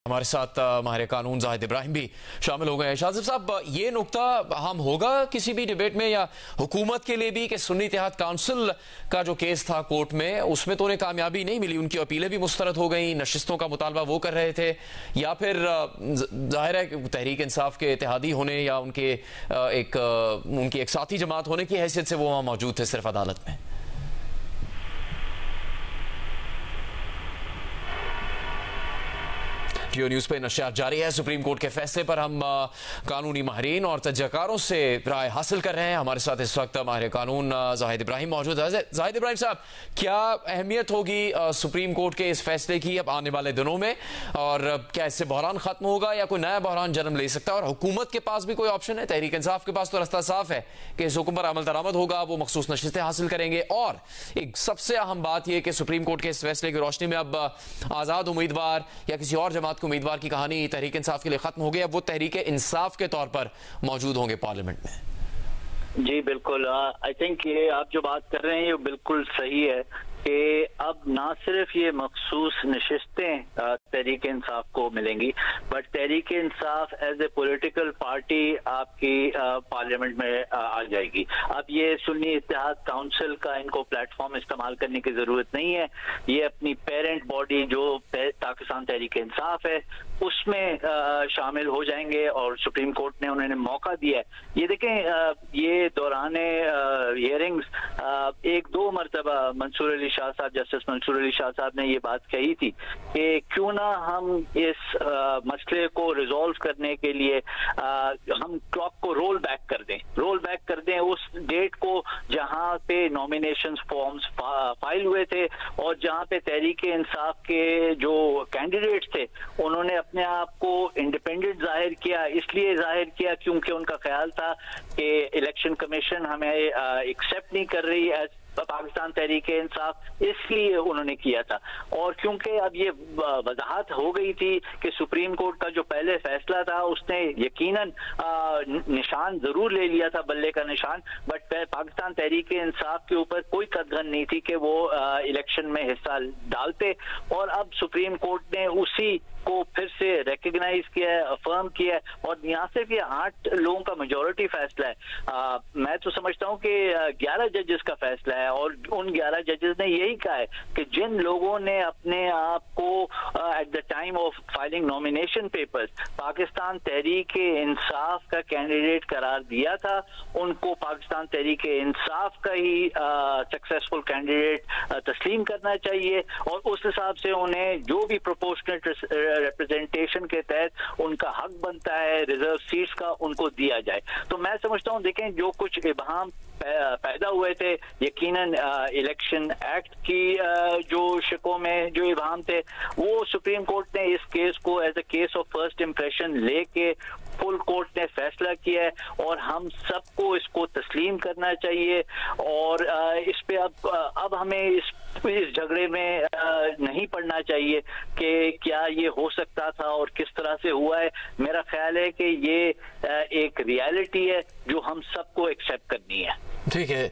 हमारे साथ माहिर कानून जाहिद इब्राहिम भी शामिल हो गए हैं। शाजिब साहब, ये नुक्ता हम होगा किसी भी डिबेट में या हुकूमत के लिए भी कि सुन्नी इत्तेहाद काउंसिल का जो केस था कोर्ट में, उसमें तो उन्हें कामयाबी नहीं मिली, उनकी अपीलें भी मुस्तरद हो गई, नशिस्तों का मुतालबा वो कर रहे थे, या फिर जाहिर है तहरीक इंसाफ के इत्तेहादी होने या उनके उनकी एक साथी जमात होने की हैसियत से वो वहाँ मौजूद थे सिर्फ अदालत में। जियो न्यूज़ पे नशियात जारी है। सुप्रीम कोर्ट के फैसले पर हम कानूनी माहिरीन और तजक्कारों से राय हासिल कर रहे हैं। हमारे साथ इस वक्त माहिर कानून जाहिद इब्राहिम मौजूद है। जाहिद इब्राहिम साहब, क्या अहमियत होगी सुप्रीम कोर्ट के इस फैसले की अब आने वाले दिनों में, और क्या इससे बहरान खत्म होगा या कोई नया बहरान जन्म ले सकता है? और हुकूमत के पास भी कोई ऑप्शन है? तहरीक इंसाफ के पास तो रास्ता साफ है कि इस हुक्म पर अमल दरामद होगा, वो मखसूस नशिस्तें हासिल करेंगे, और एक सबसे अहम बात यह कि सुप्रीम कोर्ट के इस फैसले की रोशनी में अब आज़ाद उम्मीदवार या किसी और जमात उम्मीदवार की कहानी तहरीक इंसाफ के लिए खत्म हो गई, अब वो तहरीक इंसाफ के तौर पर मौजूद होंगे पार्लियामेंट में। जी बिल्कुल, आई थिंक ये आप जो बात कर रहे हैं ये बिल्कुल सही है कि अब ना सिर्फ ये मखसूस नशिस्तें तहरीक इंसाफ को मिलेंगी, but Tehreek Insaf as a political party आपकी पार्लियामेंट में आ जाएगी। अब ये सुन्नी इत्तेहाद काउंसिल का इनको प्लेटफॉर्म इस्तेमाल करने की जरूरत नहीं है, ये अपनी पेरेंट बॉडी जो पाकिस्तान तहरीक इंसाफ है उसमें शामिल हो जाएंगे, और सुप्रीम कोर्ट ने उन्हें मौका दिया है। ये देखें, ये दौरान हियरिंग्स एक दो मरतबा मंसूर अली शाह साहब, जस्टिस मंसूर अली शाह साहब ने ये बात कही थी कि क्यों ना हम इस मसले को रिजॉल्व करने के लिए हम क्लॉक को रोल बैक कर दें उस डेट को जहां पे नॉमिनेशन फॉर्म्स फाइल हुए थे और जहां पे तहरीक इंसाफ के जो कैंडिडेट थे उन्होंने अपने आप को इंडिपेंडेंट जाहिर किया। इसलिए जाहिर किया क्योंकि उनका ख्याल था कि इलेक्शन कमीशन हमें एक्सेप्ट नहीं कर रही है पाकिस्तान तहरीक इंसाफ, इसलिए उन्होंने किया था। और क्योंकि अब ये वजाहत हो गई थी कि सुप्रीम कोर्ट का जो पहले फैसला था उसने यकीनन निशान जरूर ले लिया था, बल्ले का निशान, बट पाकिस्तान तहरीक इंसाफ के ऊपर कोई कदगन नहीं थी कि वो इलेक्शन में हिस्सा डालते। और अब सुप्रीम कोर्ट ने उसी को फिर से रिकग्नाइज किया है, अफर्म किया है, और यहाँ सिर्फ ये 8 लोगों का मेजोरिटी फैसला है। मैं तो समझता हूँ कि 11 जजेस का फैसला है, और उन 11 जजेस ने यही कहा है कि जिन लोगों ने अपने आप को at the time of filing nomination papers Pakistan Tehreek Insaf का कैंडिडेट करार दिया था, उनको पाकिस्तान तहरीक इंसाफ का ही सक्सेसफुल कैंडिडेट तस्लीम करना चाहिए, और उस हिसाब से उन्हें जो भी प्रोपोर्शनल रिप्रेजेंटेशन के तहत उनका हक बनता है रिजर्व सीट्स का, उनको दिया जाए। तो मैं समझता हूँ, देखें, जो कुछ इबहम पैदा हुए थे यकीनन इलेक्शन एक्ट की जो शिकों में जो इबहम थे, वो सुप्रीम कोर्ट ने इस केस को as a case of first impression लेके फुल कोर्ट ने फैसला किया है, और हम सबको इसको तस्लीम करना चाहिए। और इस पे अब हमें इस झगड़े में नहीं पड़ना चाहिए कि क्या ये हो सकता था और किस तरह से हुआ है। मेरा ख्याल है कि ये एक रियलिटी है जो हम सबको एक्सेप्ट करनी है। ठीक है।